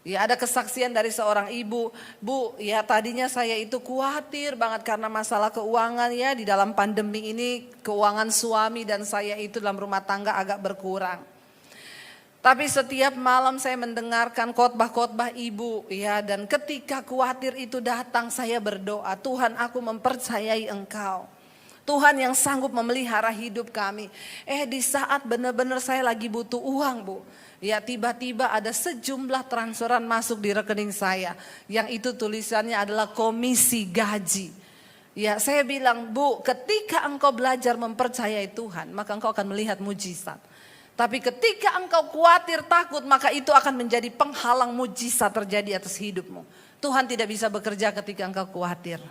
[SPEAKER 1] Ya, ada kesaksian dari seorang ibu, Bu, ya tadinya saya itu khawatir banget karena masalah keuangan ya, di dalam pandemi ini keuangan suami dan saya itu dalam rumah tangga agak berkurang. Tapi setiap malam saya mendengarkan khotbah-khotbah ibu ya, dan ketika khawatir itu datang saya berdoa, Tuhan aku mempercayai Engkau. Tuhan yang sanggup memelihara hidup kami. Di saat benar-benar saya lagi butuh uang, Bu. Ya, tiba-tiba ada sejumlah transferan masuk di rekening saya. Yang itu tulisannya adalah komisi gaji. Ya, saya bilang, Bu, ketika engkau belajar mempercayai Tuhan, maka engkau akan melihat mujizat. Tapi ketika engkau khawatir, takut, maka itu akan menjadi penghalang mujizat terjadi atas hidupmu. Tuhan tidak bisa bekerja ketika engkau khawatir.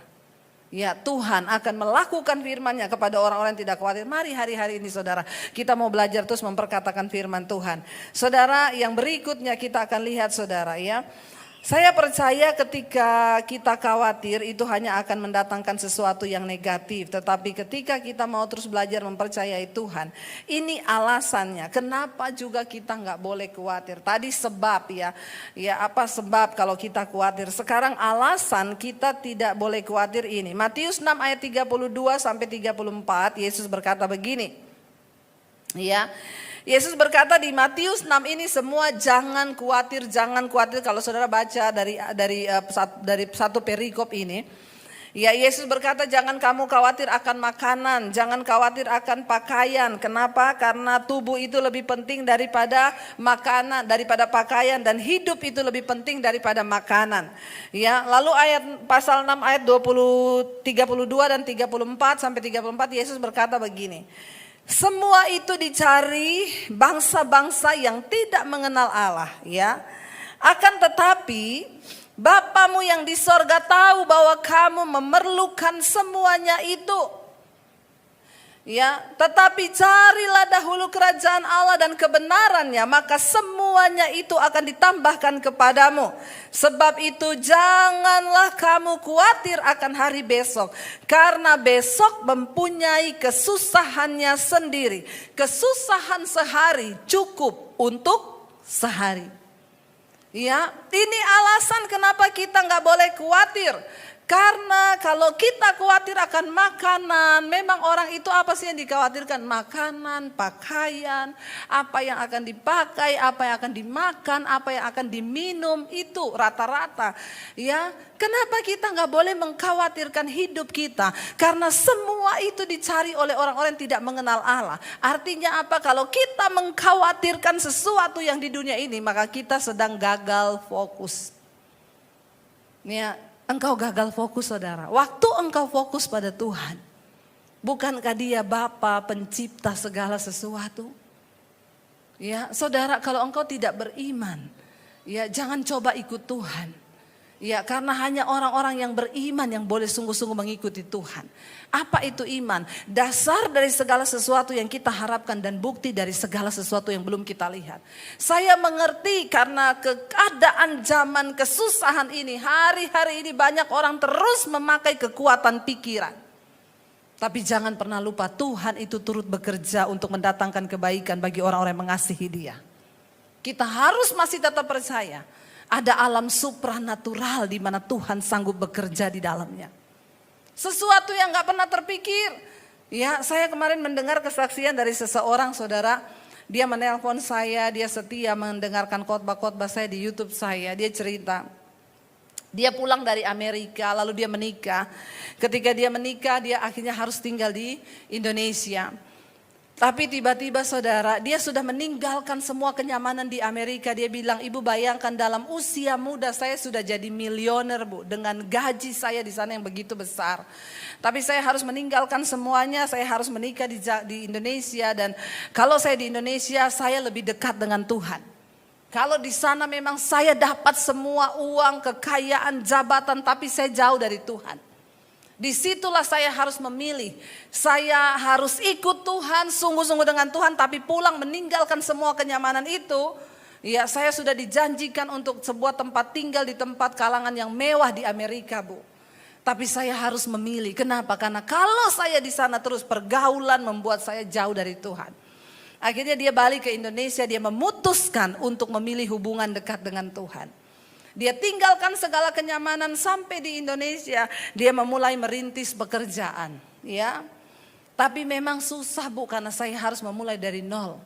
[SPEAKER 1] Ya, Tuhan akan melakukan firman-Nya kepada orang-orang yang tidak khawatir. Mari hari-hari ini saudara, kita mau belajar terus memperkatakan firman Tuhan. Saudara, yang berikutnya kita akan lihat saudara ya. Saya percaya ketika kita khawatir itu hanya akan mendatangkan sesuatu yang negatif. Tetapi ketika kita mau terus belajar mempercayai Tuhan, ini alasannya kenapa juga kita nggak boleh khawatir. Tadi sebab ya apa sebab kalau kita khawatir. Sekarang alasan kita tidak boleh khawatir ini. Matius 6 ayat 32 sampai 34, Yesus berkata begini. Ya. Yesus berkata di Matius 6 ini semua jangan khawatir. Kalau saudara baca dari satu perikop ini, Ya, Yesus berkata jangan kamu khawatir akan makanan, jangan khawatir akan pakaian. Kenapa? Karena tubuh itu lebih penting daripada makanan, daripada pakaian, dan hidup itu lebih penting daripada makanan. Ya, lalu pasal 6 ayat 32 dan 34 sampai 34 Yesus berkata begini. Semua itu dicari bangsa-bangsa yang tidak mengenal Allah, ya. Akan tetapi Bapamu yang di sorga tahu bahwa kamu memerlukan semuanya itu. Ya, tetapi carilah dahulu kerajaan Allah dan kebenarannya, maka semuanya itu akan ditambahkan kepadamu. Sebab itu janganlah kamu khawatir akan hari besok, karena besok mempunyai kesusahannya sendiri. Kesusahan sehari cukup untuk sehari. Ya, ini alasan kenapa kita nggak boleh khawatir. Karena kalau kita khawatir akan makanan, memang orang itu apa sih yang dikhawatirkan? Makanan, pakaian, apa yang akan dipakai, apa yang akan dimakan, apa yang akan diminum, itu rata-rata. Ya, kenapa kita nggak boleh mengkhawatirkan hidup kita? Karena semua itu dicari oleh orang-orang yang tidak mengenal Allah. Artinya apa? Kalau kita mengkhawatirkan sesuatu yang di dunia ini, maka kita sedang gagal fokus. Ya. Engkau gagal fokus, saudara. Waktu engkau fokus pada Tuhan, bukankah Dia Bapa pencipta segala sesuatu? Ya, saudara, kalau engkau tidak beriman, ya jangan coba ikut Tuhan. Ya, karena hanya orang-orang yang beriman yang boleh sungguh-sungguh mengikuti Tuhan. Apa itu iman? Dasar dari segala sesuatu yang kita harapkan dan bukti dari segala sesuatu yang belum kita lihat. Saya mengerti karena keadaan zaman kesusahan ini, hari-hari ini banyak orang terus memakai kekuatan pikiran. Tapi jangan pernah lupa Tuhan itu turut bekerja untuk mendatangkan kebaikan bagi orang-orang yang mengasihi Dia. Kita harus masih tetap percaya. Ada alam supranatural di mana Tuhan sanggup bekerja di dalamnya. Sesuatu yang gak pernah terpikir. Ya, saya kemarin mendengar kesaksian dari seseorang, saudara. Dia menelpon saya, dia setia mendengarkan khotbah-khotbah saya di YouTube saya. Dia cerita, dia pulang dari Amerika lalu dia menikah. Ketika dia menikah, dia akhirnya harus tinggal di Indonesia. Tapi tiba-tiba saudara, dia sudah meninggalkan semua kenyamanan di Amerika. Dia bilang, ibu bayangkan dalam usia muda saya sudah jadi milioner, bu. Dengan gaji saya di sana yang begitu besar. Tapi saya harus meninggalkan semuanya, saya harus menikah di Indonesia. Dan kalau saya di Indonesia, saya lebih dekat dengan Tuhan. Kalau di sana memang saya dapat semua uang, kekayaan, jabatan, tapi saya jauh dari Tuhan. Disitulah saya harus memilih. Saya harus ikut Tuhan, sungguh-sungguh dengan Tuhan, tapi pulang meninggalkan semua kenyamanan itu. Ya, saya sudah dijanjikan untuk sebuah tempat tinggal di tempat kalangan yang mewah di Amerika, bu. Tapi saya harus memilih. Kenapa? Karena kalau saya di sana terus pergaulan membuat saya jauh dari Tuhan. Akhirnya dia balik ke Indonesia, dia memutuskan untuk memilih hubungan dekat dengan Tuhan. Dia tinggalkan segala kenyamanan sampai di Indonesia. Dia memulai merintis pekerjaan. Ya, tapi memang susah, bu, karena saya harus memulai dari nol.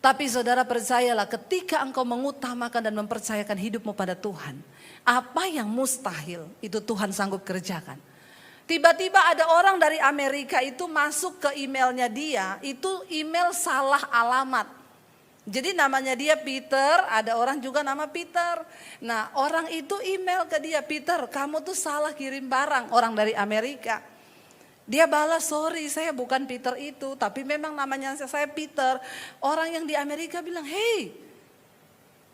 [SPEAKER 1] Tapi saudara percayalah, ketika engkau mengutamakan dan mempercayakan hidupmu pada Tuhan, apa yang mustahil itu Tuhan sanggup kerjakan. Tiba-tiba ada orang dari Amerika itu masuk ke emailnya dia, itu email salah alamat. Jadi namanya dia Peter, ada orang juga nama Peter. Nah, orang itu email ke dia, Peter, kamu tuh salah kirim barang, orang dari Amerika. Dia balas, sorry saya bukan Peter itu, tapi memang namanya saya Peter. Orang yang di Amerika bilang, hey,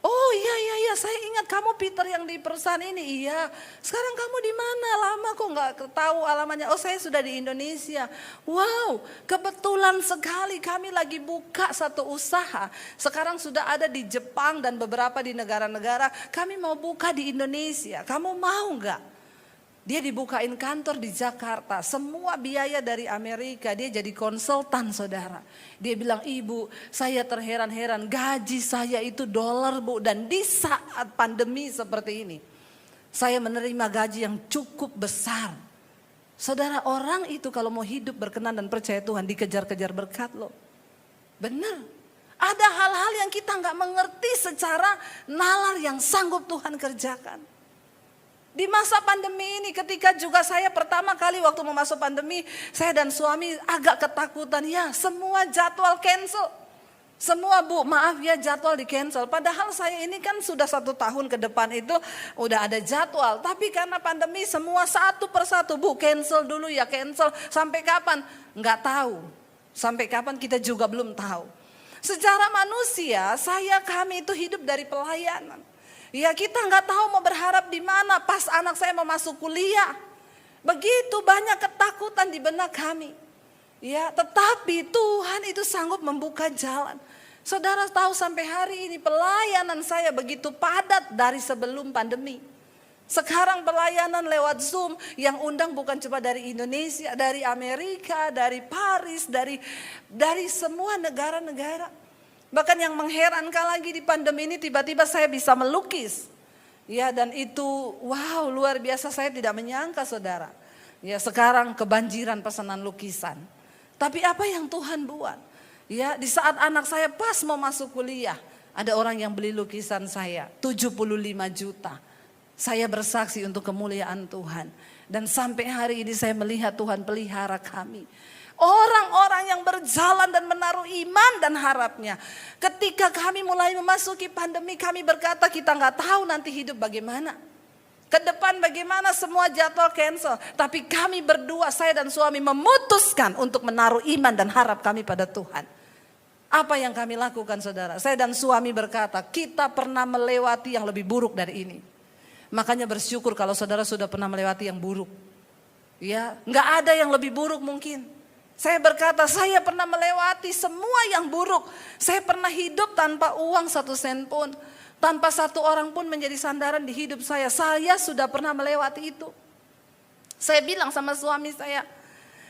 [SPEAKER 1] oh iya, saya ingat kamu Peter yang di perusahaan ini. Iya, sekarang kamu di mana? Lama kok nggak tahu alamatnya. Oh, saya sudah di Indonesia. Wow, kebetulan sekali kami lagi buka satu usaha. Sekarang sudah ada di Jepang dan beberapa di negara-negara. Kami mau buka di Indonesia. Kamu mau nggak? Dia dibukain kantor di Jakarta, semua biaya dari Amerika, dia jadi konsultan, saudara. Dia bilang, ibu saya terheran-heran, gaji saya itu dolar, bu, dan di saat pandemi seperti ini, saya menerima gaji yang cukup besar. Saudara, orang itu kalau mau hidup berkenan dan percaya Tuhan, dikejar-kejar berkat loh. Benar, ada hal-hal yang kita gak mengerti secara nalar yang sanggup Tuhan kerjakan. Di masa pandemi ini ketika juga saya pertama kali waktu mau masuk pandemi, saya dan suami agak ketakutan. Ya semua jadwal cancel. Semua Bu, maaf ya jadwal di cancel. Padahal saya ini kan sudah 1 tahun ke depan itu udah ada jadwal. Tapi karena pandemi semua satu persatu Bu, cancel dulu ya cancel. Sampai kapan? Nggak tahu. Sampai kapan kita juga belum tahu. Secara manusia kami itu hidup dari pelayanan. Ya kita nggak tahu mau berharap di mana pas anak saya mau masuk kuliah. Begitu banyak ketakutan di benak kami. Ya, tetapi Tuhan itu sanggup membuka jalan. Saudara tahu sampai hari ini pelayanan saya begitu padat dari sebelum pandemi. Sekarang pelayanan lewat Zoom yang undang bukan cuma dari Indonesia, dari Amerika, dari Paris, dari semua negara-negara. Bahkan yang mengherankan lagi di pandemi ini tiba-tiba saya bisa melukis. Ya dan itu wow luar biasa, saya tidak menyangka saudara. Ya sekarang kebanjiran pesanan lukisan. Tapi apa yang Tuhan buat? Ya di saat anak saya pas mau masuk kuliah, ada orang yang beli lukisan saya 75 juta. Saya bersaksi untuk kemuliaan Tuhan. Dan sampai hari ini saya melihat Tuhan pelihara kami. Orang-orang yang berjalan dan menaruh iman dan harapnya. Ketika kami mulai memasuki pandemi, kami berkata kita nggak tahu nanti hidup bagaimana. Ke depan bagaimana, semua jadwal cancel. Tapi kami berdua, saya dan suami memutuskan untuk menaruh iman dan harap kami pada Tuhan. Apa yang kami lakukan saudara? Saya dan suami berkata kita pernah melewati yang lebih buruk dari ini. Makanya bersyukur kalau saudara sudah pernah melewati yang buruk. Ya, nggak ada yang lebih buruk mungkin. Saya berkata saya pernah melewati semua yang buruk. Saya pernah hidup tanpa uang 1 sen pun. Tanpa satu orang pun menjadi sandaran di hidup saya. Saya sudah pernah melewati itu. Saya bilang sama suami saya.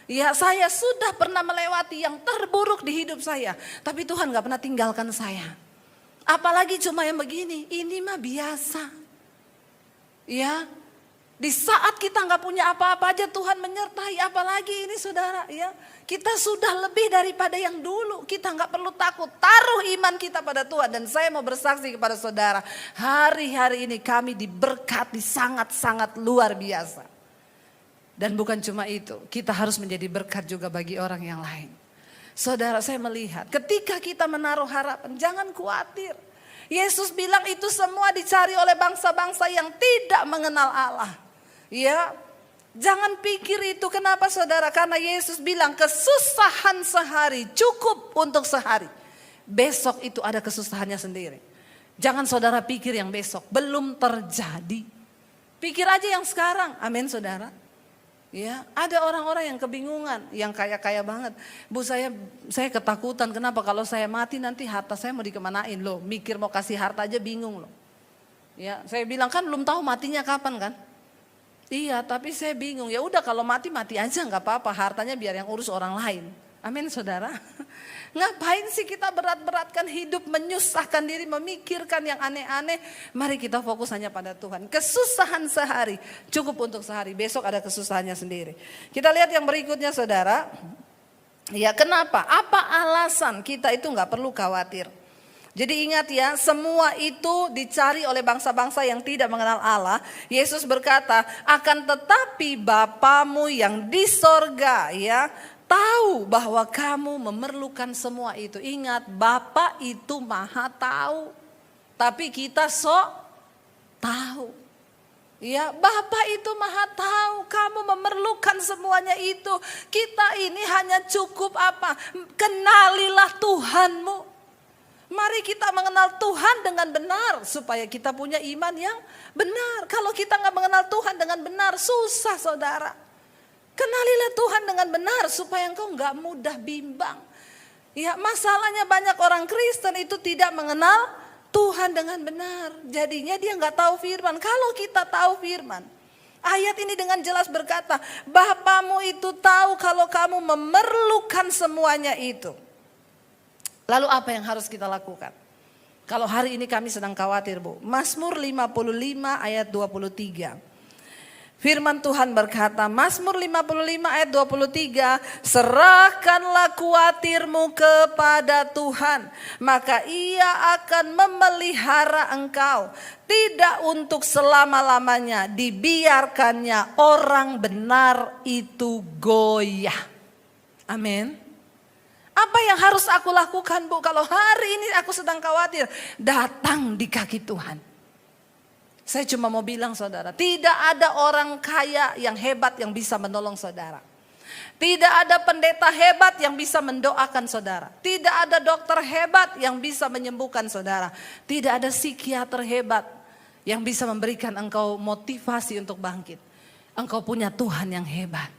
[SPEAKER 1] Ya saya sudah pernah melewati yang terburuk di hidup saya. Tapi Tuhan gak pernah tinggalkan saya. Apalagi cuma yang begini. Ini mah biasa. Ya. Di saat kita nggak punya apa-apa aja Tuhan menyertai, apalagi ini saudara ya. Kita sudah lebih daripada yang dulu, kita nggak perlu takut, taruh iman kita pada Tuhan. Dan saya mau bersaksi kepada saudara, hari-hari ini kami diberkati sangat-sangat luar biasa. Dan bukan cuma itu, kita harus menjadi berkat juga bagi orang yang lain. Saudara saya melihat, ketika kita menaruh harapan, jangan khawatir. Yesus bilang itu semua dicari oleh bangsa-bangsa yang tidak mengenal Allah. Ya, jangan pikir itu. Kenapa saudara? Karena Yesus bilang kesusahan sehari cukup untuk sehari. Besok itu ada kesusahannya sendiri. Jangan saudara pikir yang besok belum terjadi. Pikir aja yang sekarang. Amin saudara. Ya, ada orang-orang yang kebingungan, yang kaya-kaya banget. Bu saya ketakutan. Kenapa? Kalau saya mati nanti harta saya mau dikemanain loh. Mikir mau kasih harta aja bingung loh. Ya, saya bilang kan belum tahu matinya kapan kan? Iya, tapi saya bingung. Ya udah kalau mati aja nggak apa-apa. Hartanya biar yang urus orang lain. Amin saudara. Ngapain sih kita berat-beratkan hidup, menyusahkan diri, memikirkan yang aneh-aneh. Mari kita fokus hanya pada Tuhan. Kesusahan sehari cukup untuk sehari. Besok ada kesusahannya sendiri. Kita lihat yang berikutnya saudara. Ya kenapa? Apa alasan kita itu nggak perlu khawatir? Jadi ingat ya, semua itu dicari oleh bangsa-bangsa yang tidak mengenal Allah. Yesus berkata, akan tetapi Bapamu yang di sorga ya, tahu bahwa kamu memerlukan semua itu. Ingat, Bapa itu maha tahu. Tapi kita sok tahu. Ya, Bapa itu maha tahu kamu memerlukan semuanya itu. Kita ini hanya cukup apa? Kenalilah Tuhanmu. Mari kita mengenal Tuhan dengan benar supaya kita punya iman yang benar. Kalau kita nggak mengenal Tuhan dengan benar, susah saudara. Kenalilah Tuhan dengan benar supaya engkau nggak mudah bimbang. Ya, masalahnya banyak orang Kristen itu tidak mengenal Tuhan dengan benar. Jadinya dia nggak tahu firman. Kalau kita tahu firman, ayat ini dengan jelas berkata, Bapamu itu tahu kalau kamu memerlukan semuanya itu. Lalu apa yang harus kita lakukan? Kalau hari ini kami sedang khawatir Bu. Mazmur 55 ayat 23. Firman Tuhan berkata, Mazmur 55 ayat 23, serahkanlah khawatirmu kepada Tuhan, maka Ia akan memelihara engkau. Tidak untuk selama-lamanya dibiarkannya orang benar itu goyah. Amin. Apa yang harus aku lakukan, Bu? Kalau hari ini aku sedang khawatir, datang di kaki Tuhan. Saya cuma mau bilang saudara, tidak ada orang kaya yang hebat yang bisa menolong saudara. Tidak ada pendeta hebat yang bisa mendoakan saudara. Tidak ada dokter hebat yang bisa menyembuhkan saudara. Tidak ada psikiater hebat yang bisa memberikan engkau motivasi untuk bangkit. Engkau punya Tuhan yang hebat.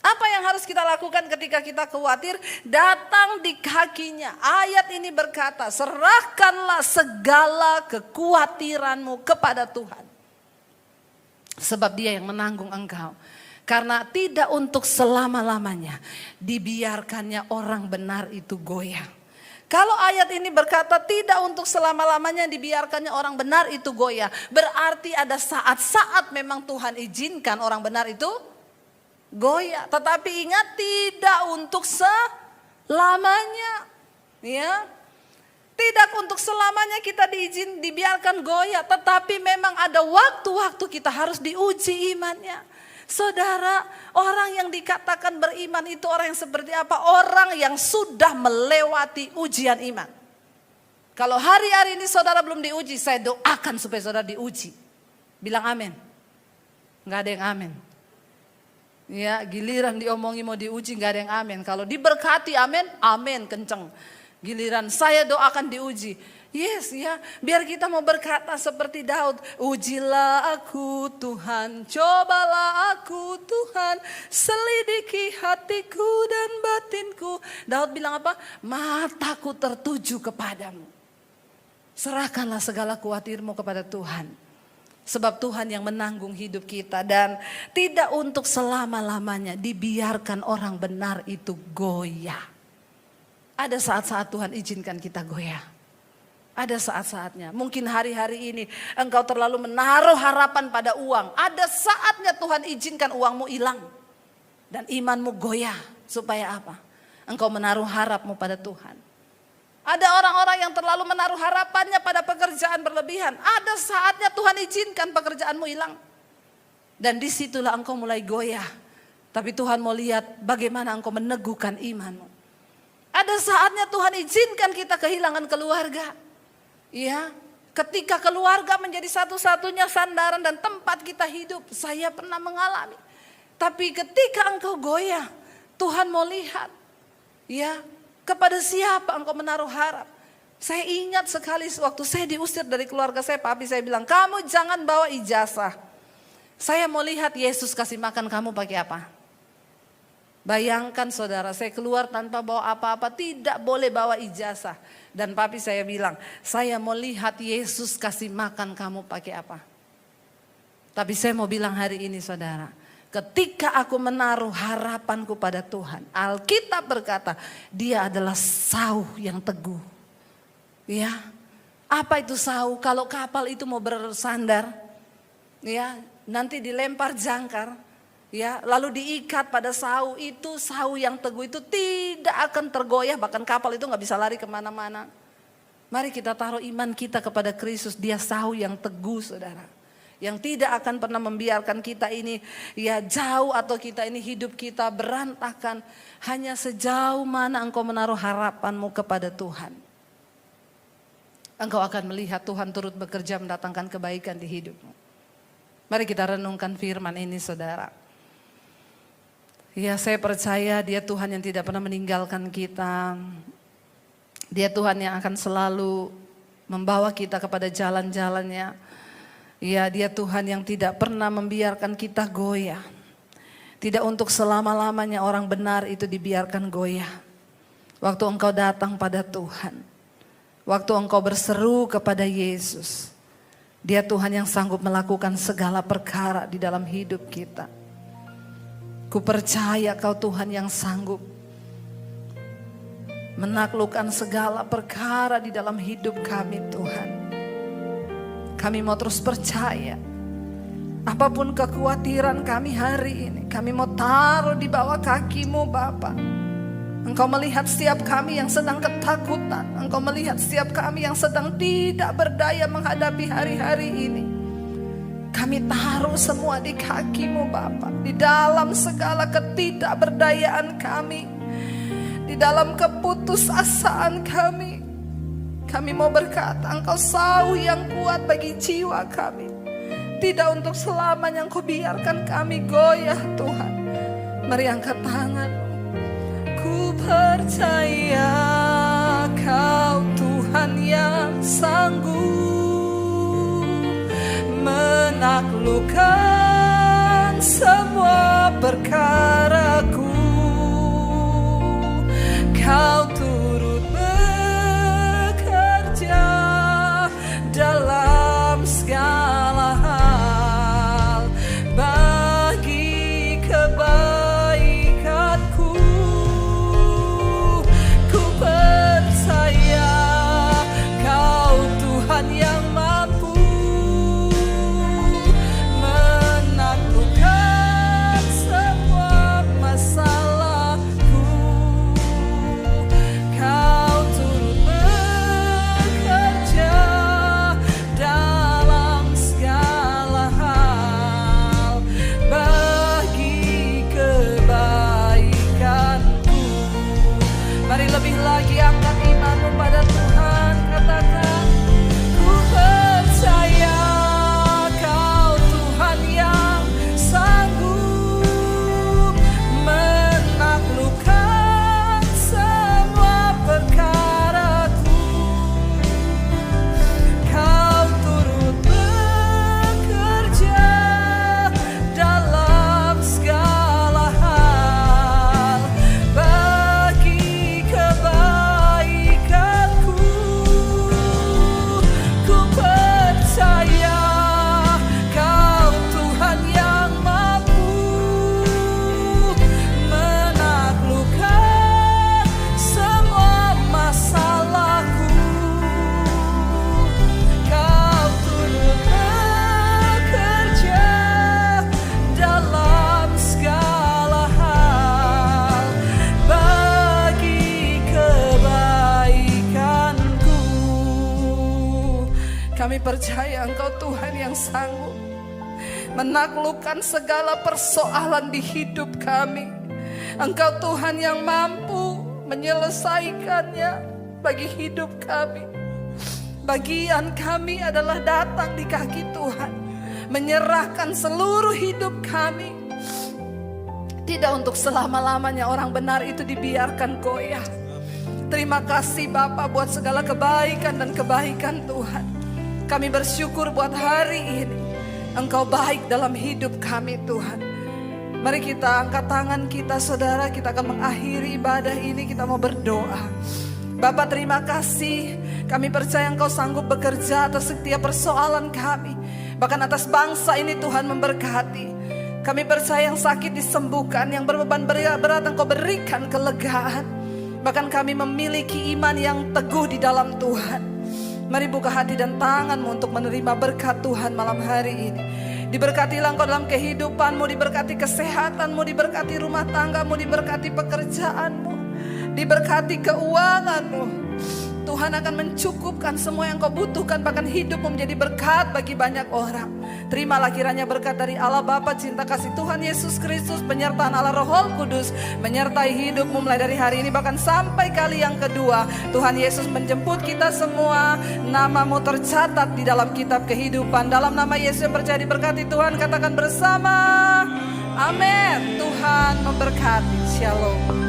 [SPEAKER 1] Apa yang harus kita lakukan ketika kita khawatir? Datang di kakinya. Ayat ini berkata, serahkanlah segala kekhawatiranmu kepada Tuhan. Sebab Dia yang menanggung engkau. Karena tidak untuk selama-lamanya dibiarkannya orang benar itu goyah. Kalau ayat ini berkata tidak untuk selama-lamanya dibiarkannya orang benar itu goyah. Berarti ada saat-saat memang Tuhan izinkan orang benar itu goyah, tetapi ingat tidak untuk selamanya, ya. Tidak untuk selamanya kita dibiarkan goyah, tetapi memang ada waktu-waktu kita harus diuji imannya. Saudara, orang yang dikatakan beriman itu orang yang seperti apa? Orang yang sudah melewati ujian iman. Kalau hari-hari ini saudara belum diuji, saya doakan supaya saudara diuji. Bilang amin. Enggak ada yang amin. Ya, giliran diomongi mau diuji nggak ada yang amin. Kalau diberkati amin, amin kenceng. Giliran saya doakan diuji. Yes ya, biar kita mau berkata seperti Daud. Ujilah aku Tuhan, cobalah aku Tuhan, selidiki hatiku dan batinku. Daud bilang apa? Mataku tertuju kepadamu. Serahkanlah segala khawatirmu kepada Tuhan. Sebab Tuhan yang menanggung hidup kita dan tidak untuk selama-lamanya dibiarkan orang benar itu goyah. Ada saat-saat Tuhan izinkan kita goyah. Ada saat-saatnya. Mungkin hari-hari ini engkau terlalu menaruh harapan pada uang. Ada saatnya Tuhan izinkan uangmu hilang. Dan imanmu goyah. Supaya apa? Engkau menaruh harapmu pada Tuhan. Ada orang-orang yang terlalu menaruh harapannya pada pekerjaan berlebihan. Ada saatnya Tuhan izinkan pekerjaanmu hilang. Dan disitulah engkau mulai goyah. Tapi Tuhan mau lihat bagaimana engkau meneguhkan imanmu. Ada saatnya Tuhan izinkan kita kehilangan keluarga. Ya, ketika keluarga menjadi satu-satunya sandaran dan tempat kita hidup. Saya pernah mengalami. Tapi ketika engkau goyah, Tuhan mau lihat. Ya, kepada siapa engkau menaruh harap? Saya ingat sekali waktu saya diusir dari keluarga saya, papi saya bilang, kamu jangan bawa ijazah. Saya mau lihat Yesus kasih makan kamu pakai apa. Bayangkan saudara, saya keluar tanpa bawa apa-apa, tidak boleh bawa ijazah. Dan papi saya bilang, saya mau lihat Yesus kasih makan kamu pakai apa. Tapi saya mau bilang hari ini saudara, ketika aku menaruh harapanku pada Tuhan, Alkitab berkata, Dia adalah sauh yang teguh. Ya, apa itu sauh? Kalau kapal itu mau bersandar, ya, nanti dilempar jangkar, ya, lalu diikat pada sauh itu, sauh yang teguh itu tidak akan tergoyah, bahkan kapal itu nggak bisa lari kemana-mana. Mari kita taruh iman kita kepada Kristus, Dia sauh yang teguh, saudara. Yang tidak akan pernah membiarkan kita ini ya jauh atau kita ini hidup kita berantakan. Hanya sejauh mana engkau menaruh harapanmu kepada Tuhan. Engkau akan melihat Tuhan turut bekerja mendatangkan kebaikan di hidupmu. Mari kita renungkan firman ini saudara. Ya, saya percaya Dia Tuhan yang tidak pernah meninggalkan kita. Dia Tuhan yang akan selalu membawa kita kepada jalan-jalannya. Ya, Dia Tuhan yang tidak pernah membiarkan kita goyah. Tidak untuk selama-lamanya orang benar itu dibiarkan goyah. Waktu engkau datang pada Tuhan, waktu engkau berseru kepada Yesus, Dia Tuhan yang sanggup melakukan segala perkara di dalam hidup kita. Ku percaya Kau Tuhan yang sanggup menaklukkan segala perkara di dalam hidup kami Tuhan. Kami mau terus percaya Apapun kekhawatiran kami hari ini, kami mau taruh di bawah kaki-Mu Bapa. Engkau melihat setiap kami yang sedang ketakutan. Engkau melihat setiap kami yang sedang tidak berdaya menghadapi hari-hari ini. Kami taruh semua di kaki-Mu Bapa. Di dalam segala ketidakberdayaan kami, di dalam keputusasaan kami, kami mau berkata, Engkau sauh yang kuat bagi jiwa kami. Tidak untuk selamanya Engkau biarkan kami goyah Tuhan. Mari angkat tangan. Ku percaya Kau Tuhan yang sanggup menaklukkan semua perkaraku. Kau turut bekerja dalam segala hal bagi kebaikanku. Ku percaya Kau Tuhan yang mampu menaklukkan semua masalahku. Kau turut bekerja dalam segala hal bagi kebaikanku. Mari lebih lagi angkat imanmu pada Tuhan. Katakan, ku percaya Kau Tuhan yang sanggup menaklukkan semua perkaraku. Kau turut bekerja dalam segala hal bagi kebaikanku. Ku percaya Kau Tuhan yang mampu menaklukkan semua masalahku. Kau turut bekerja dalam segala hal bagi kebaikanku. Kami percaya Engkau Tuhan yang sanggup menaklukkan segala persoalan di hidup kami. Engkau Tuhan yang mampu menyelesaikannya bagi hidup kami. Bagian kami adalah datang di kaki Tuhan, menyerahkan seluruh hidup kami. Tidak untuk selama-lamanya orang benar itu dibiarkan goyah. Terima kasih Bapa buat segala kebaikan dan kebaikan Tuhan. Kami bersyukur buat hari ini Engkau baik dalam hidup kami Tuhan. Mari kita angkat tangan kita saudara. Kita akan mengakhiri ibadah ini. Kita mau berdoa. Bapa terima kasih. Kami percaya Engkau sanggup bekerja atas setiap persoalan kami. Bahkan atas bangsa ini Tuhan memberkati. Kami percaya yang sakit disembuhkan, yang berbeban berat Engkau berikan kelegaan. Bahkan kami memiliki iman yang teguh di dalam Tuhan. Mari buka hati dan tanganmu untuk menerima berkat Tuhan malam hari ini. Diberkatilah Engkau dalam kehidupanmu, diberkati kesehatanmu, diberkati rumah tanggamu, diberkati pekerjaanmu, diberkati keuanganmu. Tuhan akan mencukupkan semua yang kau butuhkan, bahkan hidupmu menjadi berkat bagi banyak orang. Terimalah kiranya berkat dari Allah Bapa, cinta kasih Tuhan Yesus Kristus, penyertaan Allah Roh Kudus menyertai hidupmu mulai dari hari ini bahkan sampai kali yang kedua. Tuhan Yesus menjemput kita semua, namamu tercatat di dalam kitab kehidupan. Dalam nama Yesus yang percaya diberkati Tuhan, katakan bersama, amin. Tuhan memberkati. Shalom.